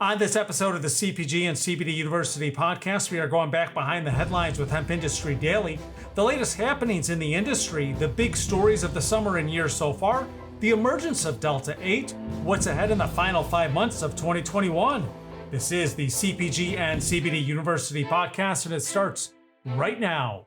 On this episode of the CPG and CBD University podcast, we are going back behind the headlines with Hemp Industry Daily, the latest happenings in the industry, the big stories of the summer and year so far, the emergence of Delta 8, what's ahead in the final 5 months of 2021. This is the CPG and CBD University podcast, and it starts right now.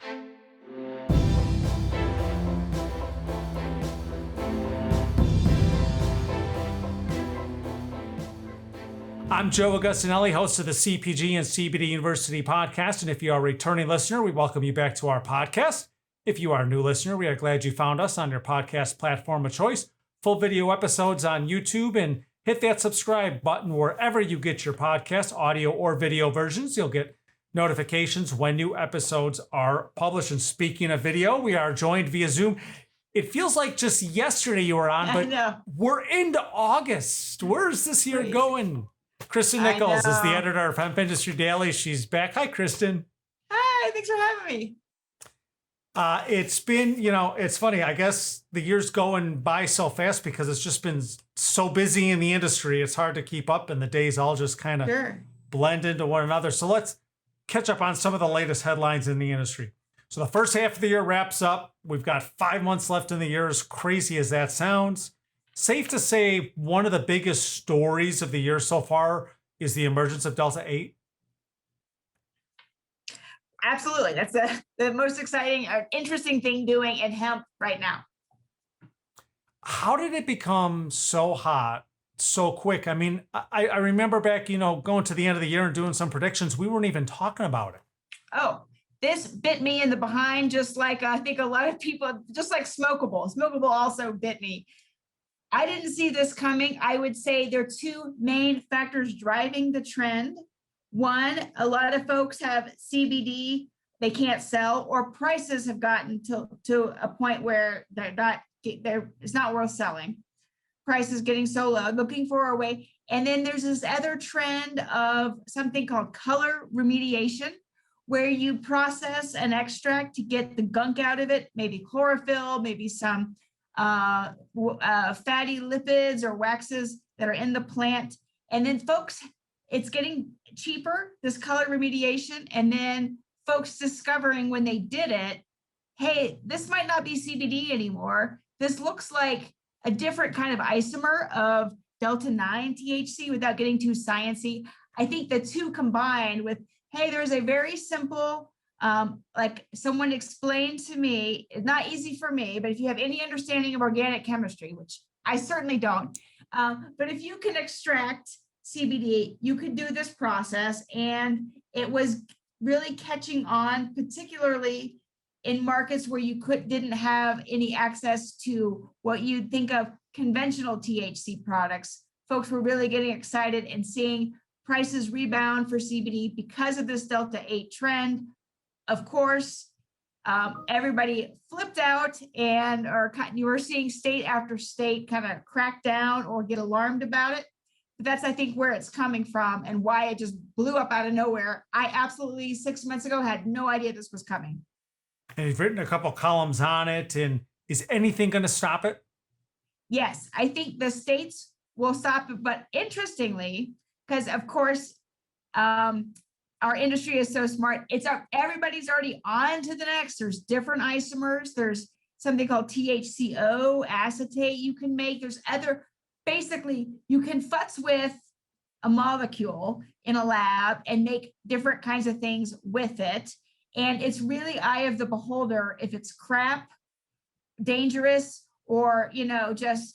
I'm Joe Augustinelli, host of the CPG and CBD University podcast. And if you are a returning listener, we welcome you back to our podcast. If you are a new listener, we are glad you found us on your podcast platform of choice. Full video episodes on YouTube, and hit that subscribe button wherever you get your podcast, audio or video versions. You'll get notifications when new episodes are published. And speaking of video, we are joined via Zoom. It feels like just yesterday you were on, but we're into August. Where's this year going? Kristen Nichols is the editor of Hemp Industry Daily. She's back. Hi, Kristen. Hi, thanks for having me. It's been, it's funny. I guess the year's going by so fast because it's just been so busy in the industry. It's hard to keep up, and the days all just kind of blend into one another. So let's catch up on some of the latest headlines in the industry. So the first half of the year wraps up. We've got 5 months left in the year, as crazy as that sounds. Safe to say one of the biggest stories of the year so far is the emergence of Delta 8. Absolutely. That's the most exciting or interesting thing doing in hemp right now. How did it become so hot so quick? I mean, I remember back, going to the end of the year and doing some predictions. We weren't even talking about it. Oh, this bit me in the behind, just like I think a lot of people, just like smokable. Smokable also bit me. I didn't see this coming. I would say there are two main factors driving the trend. One, a lot of folks have CBD they can't sell, or prices have gotten to a point where it's not worth selling. Prices getting so low, looking for a way. And then there's this other trend of something called color remediation, where you process an extract to get the gunk out of it, maybe chlorophyll, maybe some fatty lipids or waxes that are in the plant. And then folks, it's getting cheaper, this color remediation. And then folks discovering when they did it, hey, this might not be CBD anymore. This looks like a different kind of isomer of Delta 9 THC without getting too sciencey. I think the two combined with, hey, there's a very simple, like someone explained to me, it's not easy for me, but if you have any understanding of organic chemistry, which I certainly don't, but if you can extract CBD, you could do this process. And it was really catching on, particularly in markets where you didn't have any access to what you'd think of conventional THC products. Folks were really getting excited and seeing prices rebound for CBD because of this Delta 8 trend. Of course, everybody flipped out, and you were seeing state after state kind of crack down or get alarmed about it. But that's, I think, where it's coming from and why it just blew up out of nowhere. I absolutely 6 months ago had no idea this was coming. And you've written a couple columns on it. And is anything going to stop it? Yes, I think the states will stop it. But interestingly, because of course, our industry is so smart. Everybody's already on to the next. There's different isomers. There's something called THCO acetate you can make. There's basically you can futz with a molecule in a lab and make different kinds of things with it. And it's really eye of the beholder if it's crap, dangerous, or, people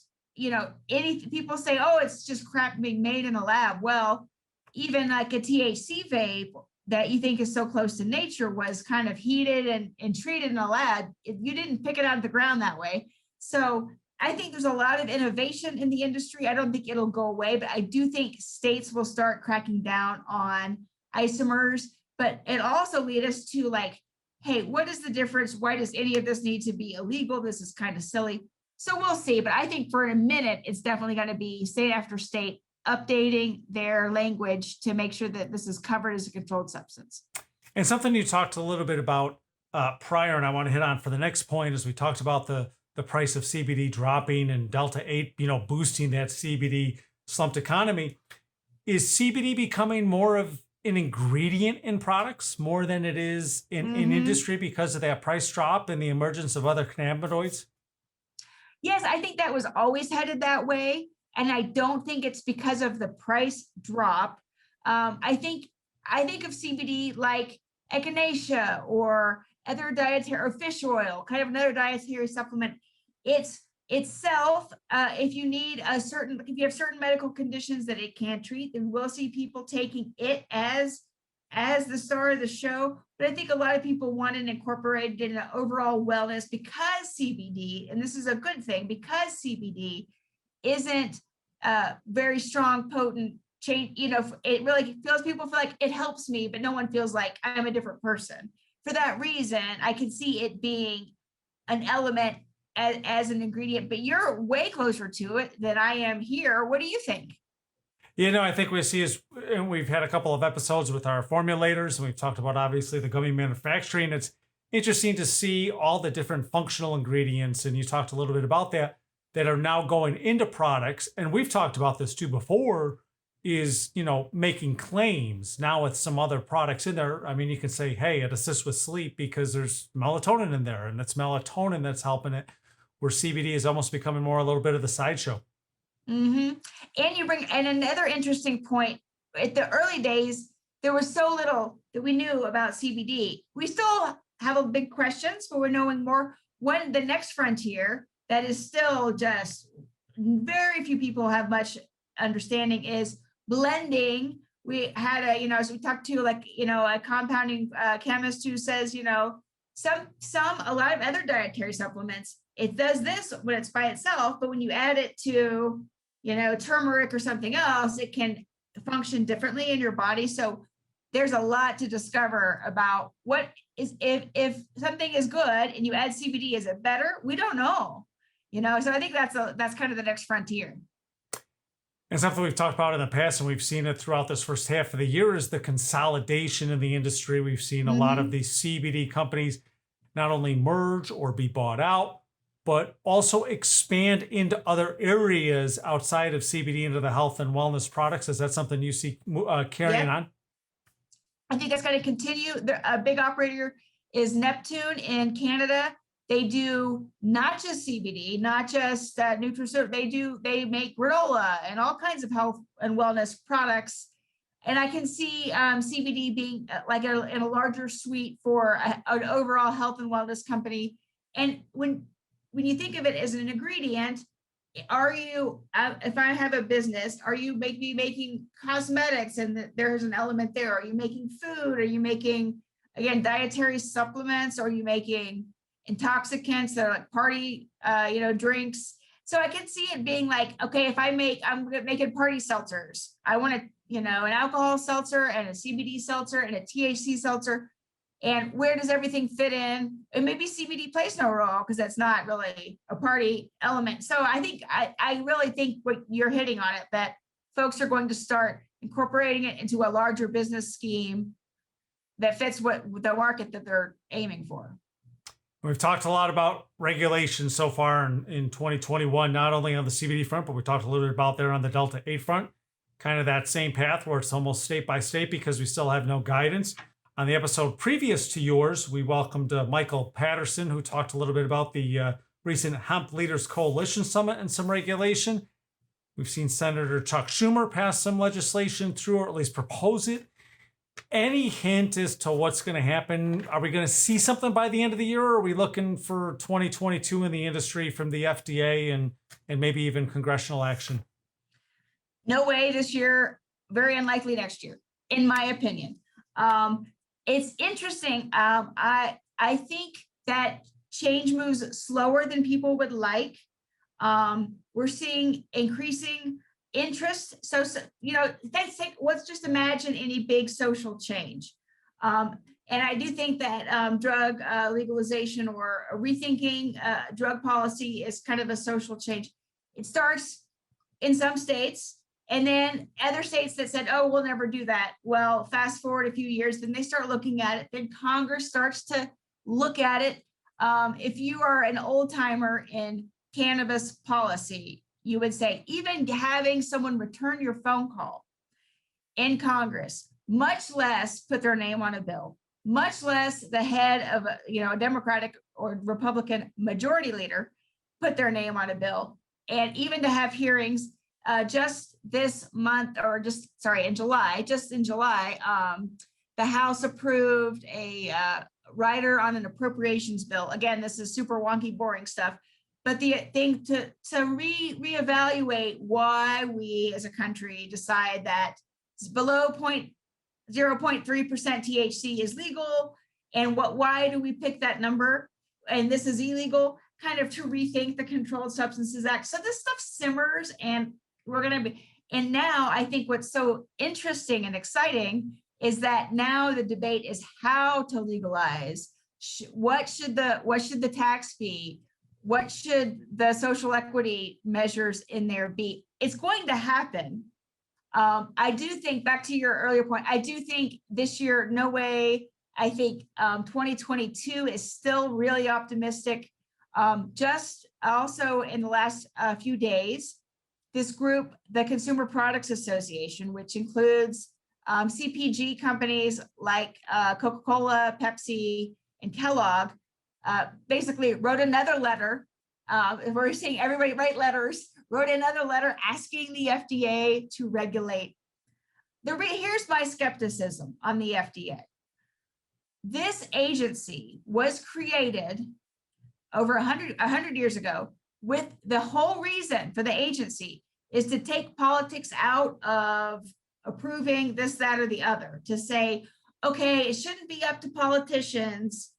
say, oh, it's just crap being made in a lab. Well, even like a THC vape that you think is so close to nature was kind of heated and treated in a lab. You didn't pick it out of the ground that way. So I think there's a lot of innovation in the industry. I don't think it'll go away, but I do think states will start cracking down on isomers. But it also lead us to like, hey, what is the difference? Why does any of this need to be illegal? This is kind of silly. So we'll see. But I think for a minute, it's definitely going to be state after state updating their language to make sure that this is covered as a controlled substance. And something you talked a little bit about prior, and I want to hit on for the next point, is we talked about the price of CBD dropping and Delta 8, boosting that CBD slumped economy. is CBD becoming more of an ingredient in products more than it is in Hmm. industry because of that price drop and the emergence of other cannabinoids? Yes, I think that was always headed that way. And I don't think it's because of the price drop. I think of CBD like echinacea or other dietary or fish oil, kind of another dietary supplement. It's itself, if you need if you have certain medical conditions that it can't treat, then we'll see people taking it as the star of the show. But I think a lot of people want it incorporated in an overall wellness because CBD, and this is a good thing, because CBD isn't very strong, potent change. It really feels, people feel like it helps me, but no one feels like I'm a different person. For that reason, I can see it being an element as an ingredient, but you're way closer to it than I am here. What do you think? I think we see is, and we've had a couple of episodes with our formulators, and we've talked about obviously the gummy manufacturing. It's interesting to see all the different functional ingredients, and you talked a little bit about that are now going into products. And we've talked about this too before, is making claims now with some other products in there. I mean, you can say, hey, it assists with sleep because there's melatonin in there, and it's melatonin that's helping it, where CBD is almost becoming more a little bit of the sideshow. Hmm. And another interesting point, at the early days, there was so little that we knew about CBD. We still have a big questions, but we're knowing more. The next frontier that is still just very few people have much understanding is blending. We had as we talked to, like, a compounding chemist who says, a lot of other dietary supplements, it does this when it's by itself, but when you add it to, turmeric or something else, it can function differently in your body. So there's a lot to discover about what is, if something is good and you add CBD, is it better? We don't know. So I think that's kind of the next frontier. And something we've talked about in the past, and we've seen it throughout this first half of the year, is the consolidation in the industry. We've seen a lot of Hmm. these CBD companies not only merge or be bought out, but also expand into other areas outside of CBD into the health and wellness products. Is that something you see carrying Yep. on? I think that's going to continue. A big operator is Neptune in Canada. They do not just CBD, not just nutraceutical. They make granola and all kinds of health and wellness products. And I can see CBD being like in a larger suite for an overall health and wellness company. And when you think of it as an ingredient, are you, if I have a business, are you making cosmetics, and there's an element there? Are you making food? Are you making, again, dietary supplements? Are you making intoxicants that are like party drinks? So I can see it being like, okay, if I'm making party seltzers, I want to, an alcohol seltzer and a CBD seltzer and a THC seltzer. And where does everything fit in? And maybe CBD plays no role because that's not really a party element. So I really think what you're hitting on it, that folks are going to start incorporating it into a larger business scheme that fits what the market that they're aiming for. We've talked a lot about regulation so far in 2021, not only on the CBD front, but we talked a little bit about there on the Delta 8 front, kind of that same path where it's almost state by state because we still have no guidance. On the episode previous to yours, we welcomed Michael Patterson, who talked a little bit about the recent Hemp Leaders Coalition Summit and some regulation. We've seen Senator Chuck Schumer pass some legislation through, or at least propose it. Any hint as to what's going to happen? Are we going to see something by the end of the year, or are we looking for 2022 in the industry from the FDA and maybe even congressional action? No way this year, very unlikely next year, in my opinion. It's interesting. I think that change moves slower than people would like. We're seeing increasing interest. So let's just imagine any big social change. And I do think that drug legalization or rethinking drug policy is kind of a social change. It starts in some states, and then other states that said, oh, we'll never do that. Well, fast forward a few years, then they start looking at it. Then Congress starts to look at it. If you are an old timer in cannabis policy, you would say even having someone return your phone call in Congress, much less put their name on a bill, much less the head of a Democratic or Republican majority leader put their name on a bill. And even to have hearings just this month, or in July, the House approved a rider on an appropriations bill. Again, this is super wonky, boring stuff. But the thing to reevaluate why we as a country decide that below 0.3% THC is legal, and why do we pick that number? And this is illegal, kind of to rethink the Controlled Substances Act. So this stuff simmers, and and now I think what's so interesting and exciting is that now the debate is how to legalize. What should the tax be? What should the social equity measures in there be? It's going to happen. I do think, back to your earlier point, I do think this year, no way. I think 2022 is still really optimistic. Just also in the last few days, this group, the Consumer Products Association, which includes CPG companies like Coca-Cola, Pepsi, and Kellogg, basically wrote another letter. We're seeing everybody write letters, wrote another letter asking the FDA to regulate. Here's my skepticism on the FDA. This agency was created over 100 years ago, with the whole reason for the agency is to take politics out of approving this, that, or the other, to say, okay, it shouldn't be up to politicians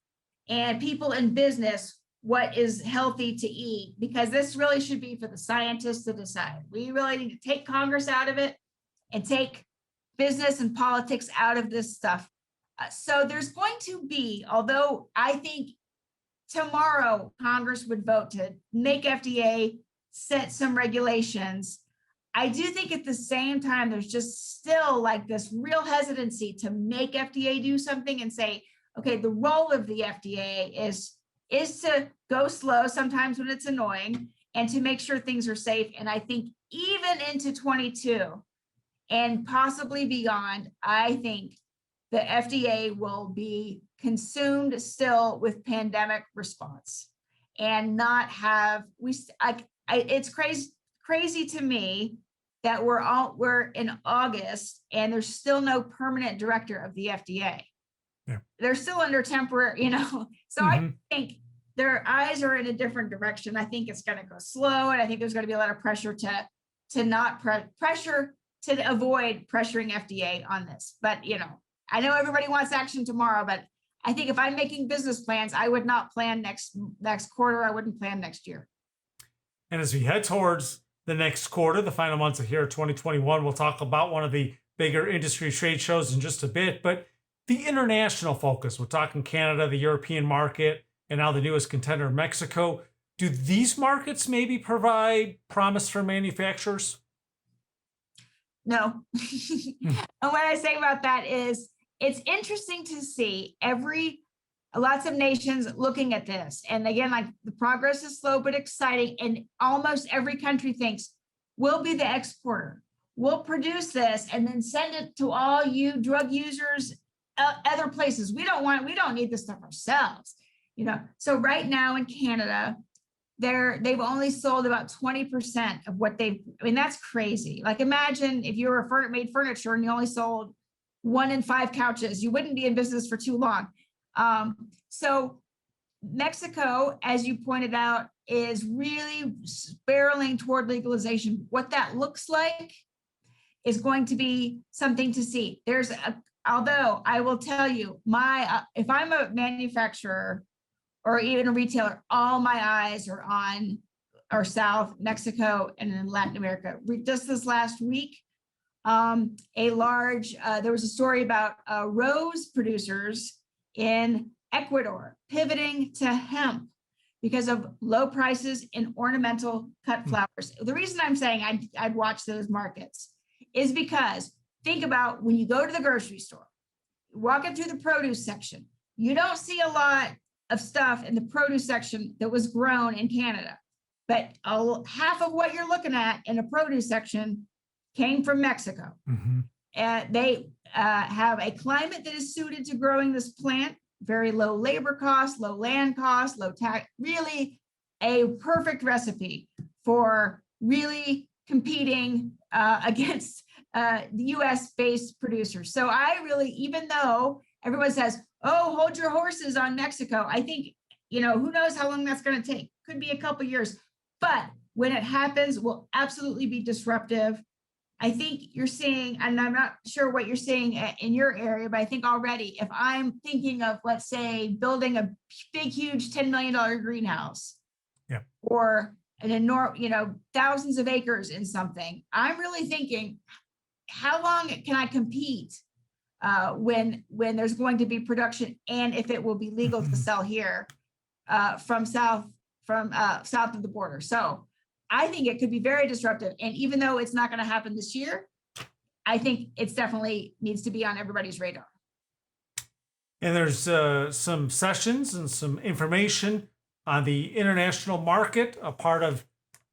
and people in business what is healthy to eat, because this really should be for the scientists to decide. We really need to take Congress out of it and take business and politics out of this stuff. So there's going to be, although I think tomorrow Congress would vote to make FDA set some regulations, I do think at the same time, there's just still like this real hesitancy to make FDA do something and say, okay, the role of the FDA is to go slow sometimes when it's annoying and to make sure things are safe. And I think even into 22 and possibly beyond, I think the FDA will be consumed still with pandemic response and not have, it's crazy to me that we're in August and there's still no permanent director of the FDA. Yeah. They're still under temporary, so I think their eyes are in a different direction. I think it's going to go slow, and I think there's going to be a lot of pressure to not pressure to avoid pressuring FDA on this. But I know everybody wants action tomorrow, but I think if I'm making business plans, I would not plan next quarter. I wouldn't plan next year. And as we head towards the next quarter, the final months of here, 2021, we'll talk about one of the bigger industry trade shows in just a bit, but the international focus, we're talking Canada, the European market, and now the newest contender, Mexico. Do these markets maybe provide promise for manufacturers? No. And what I say about that is it's interesting to see lots of nations looking at this. And again, like the progress is slow, but exciting. And almost every country thinks we'll be the exporter. We'll produce this and then send it to all you drug users, other places. We don't need this stuff ourselves. So right now in Canada, they've only sold about 20% of what that's crazy. Like imagine if you were made furniture and you only sold 1 in 5 couches, you wouldn't be in business for too long. So Mexico, as you pointed out, is really spiraling toward legalization. What that looks like is going to be something to see. Although I will tell you, if I'm a manufacturer or even a retailer, all my eyes are South Mexico and in Latin America. Just this last week, there was a story about rose producers in Ecuador pivoting to hemp because of low prices in ornamental cut flowers. The reason I'm saying I'd watch those markets is because think about when you go to the grocery store, walking through the produce section, you don't see a lot of stuff in the produce section that was grown in Canada, but half of what you're looking at in a produce section came from Mexico. Mm-hmm. they have a climate that is suited to growing this plant, very low labor costs, low land costs, low tax, really a perfect recipe for really competing against the US based producers. So I really, even though everyone says, oh, hold your horses on Mexico, I think, who knows how long that's going to take? Could be a couple years, but when it happens, will absolutely be disruptive. I think you're seeing, and I'm not sure what you're seeing in your area, but I think already, if I'm thinking of, let's say, building a big, huge $10 million greenhouse, or an enormous, thousands of acres in something, I'm really thinking, how long can I compete when there's going to be production, and if it will be legal to sell here from south of the border. So I think it could be very disruptive. And even though it's not going to happen this year, I think it's definitely needs to be on everybody's radar. And there's some sessions and some information on the international market, a part of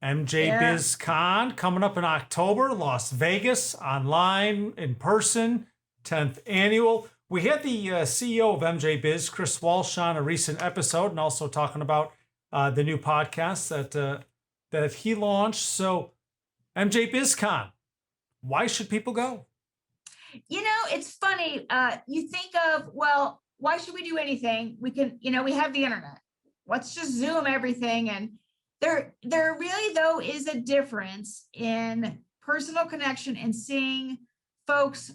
MJBizCon coming up in October, Las Vegas, online, in person, 10th annual. We had the CEO of MJBiz, Chris Walsh, on a recent episode, and also talking about the new podcast that he launched. So MJBizCon, why should people go? It's funny. You think of, well, why should we do anything? We can, we have the internet. Let's just Zoom everything. And there really, though, is a difference in personal connection and seeing folks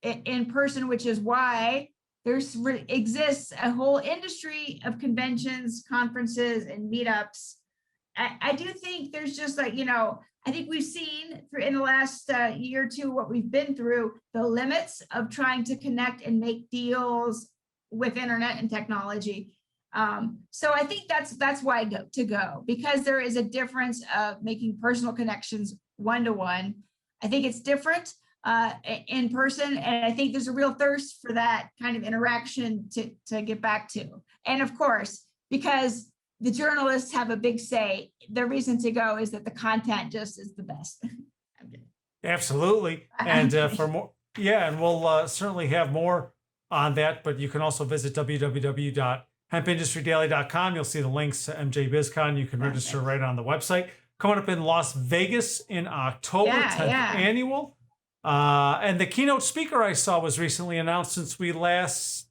in person, which is why there exists a whole industry of conventions, conferences, and meetups. I do think there's just like, I think we've seen in the last year or two what we've been through, the limits of trying to connect and make deals with internet and technology. So I think that's why I go, because there is a difference of making personal connections one-to-one. I think it's different in person, and I think there's a real thirst for that kind of interaction to get back to. And of course, because the journalists have a big say, the reason to go is that the content just is the best. Absolutely. And for more, and we'll certainly have more on that, but you can also visit www.hempindustrydaily.com. You'll see the links to MJBizCon. You can register right on the website. Coming up in Las Vegas in October, 10th annual. And the keynote speaker I saw was recently announced since we last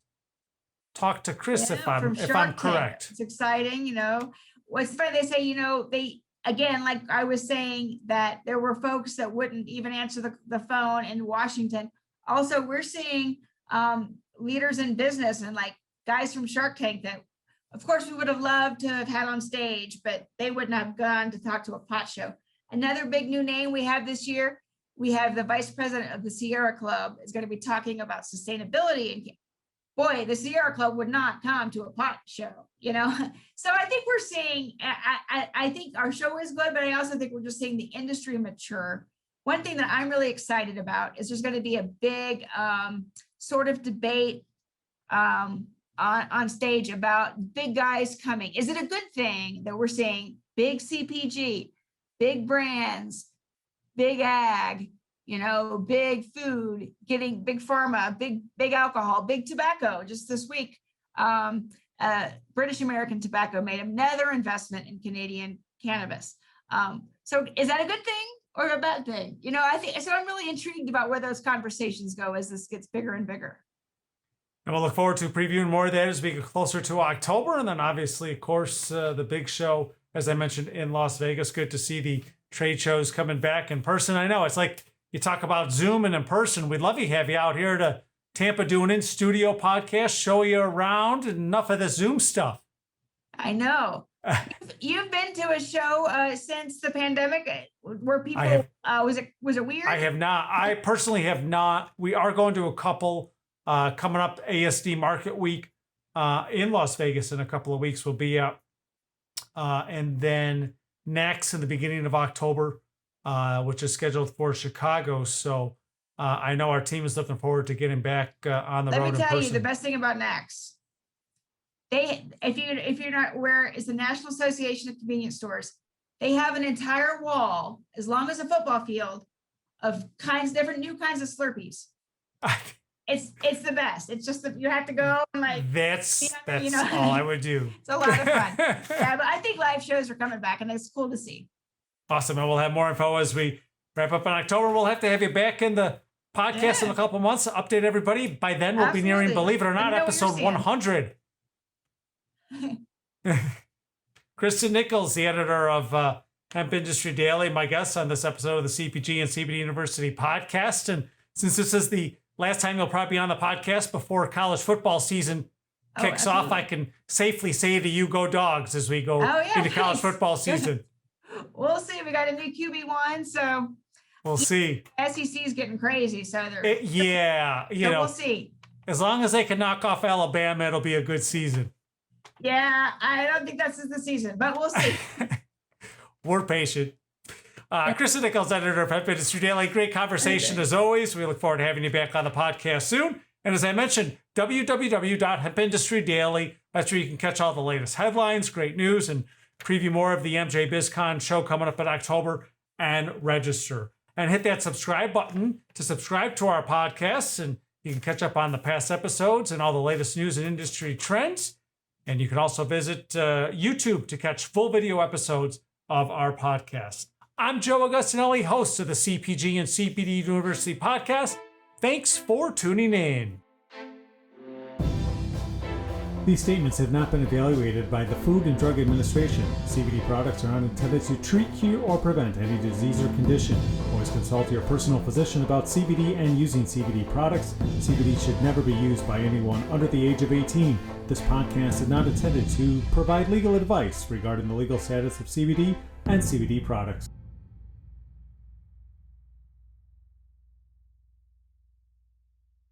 talked to Chris, if I'm correct. It's exciting, What's funny, they say, they, again, like I was saying, that there were folks that wouldn't even answer the phone in Washington. Also, we're seeing leaders in business and like guys from Shark Tank that, of course, we would have loved to have had on stage, but they wouldn't have gone to talk to a pot show. Another big new name we have this year, we have the vice president of the Sierra Club is going to be talking about sustainability. And boy, the Sierra Club would not come to a pot show, So I think we're seeing, I think our show is good, but I also think we're just seeing the industry mature. One thing that I'm really excited about is there's going to be a big sort of debate on stage about big guys coming. Is it a good thing that we're seeing big CPG, big brands, big ag, big food, getting big pharma, big alcohol, big tobacco? Just this week, British American Tobacco made another investment in Canadian cannabis. So is that a good thing or a bad thing? I think so. I'm really intrigued about where those conversations go as this gets bigger and bigger. And we'll look forward to previewing more of that as we get closer to October. And then obviously, of course, the big show, as I mentioned, in Las Vegas. Good to see the trade shows coming back in person. I know it's like you talk about Zoom and in person. We'd love to have you out here to Tampa doing in-studio podcast, show you around, and enough of the Zoom stuff. I know. You've been to a show since the pandemic where people, was it weird? I have not. I personally have not. We are going to a couple coming up. ASD Market Week in Las Vegas in a couple of weeks. We'll be out. And then next in the beginning of October, which is scheduled for Chicago. So I know our team is looking forward to getting back on the road in person. Let me tell you, the best thing about NACS, if you're not aware, is the National Association of Convenience Stores. They have an entire wall, as long as a football field, of different new kinds of Slurpees. It's the best. It's just that you have to go and like that's all I would do. It's a lot of fun. Yeah, but I think live shows are coming back, and it's cool to see. Awesome, and we'll have more info as we wrap up in October. We'll have to have you back in the podcast in a couple months to update everybody. By then, we'll be nearing, believe it or not, episode 100. Kristen Nichols, the editor of Hemp Industry Daily, my guest on this episode of the CPG and CBD University podcast. And since this is the last time you'll probably be on the podcast before college football season kicks off, I can safely say to you, go Dogs, as we go into college football season. We'll see. We got a new QB1, so we'll see. SEC is getting crazy, so we'll see. As long as they can knock off Alabama, it'll be a good season. Yeah, I don't think that's the season, but we'll see. We're patient. Kristen Nichols, editor of Hemp Industry Daily. Great conversation as always. We look forward to having you back on the podcast soon. And as I mentioned, www.hempindustrydaily. That's where you can catch all the latest headlines, great news, and preview more of the MJBizCon show coming up in October, and register. And hit that subscribe button to subscribe to our podcasts, and you can catch up on the past episodes and all the latest news and industry trends. And you can also visit YouTube to catch full video episodes of our podcast. I'm Joe Augustinelli, host of the CPG and CBD University podcast. Thanks for tuning in. These statements have not been evaluated by the Food and Drug Administration. CBD products are not intended to treat, cure, or prevent any disease or condition. Always consult your personal physician about CBD and using CBD products. CBD should never be used by anyone under the age of 18. This podcast is not intended to provide legal advice regarding the legal status of CBD and CBD products.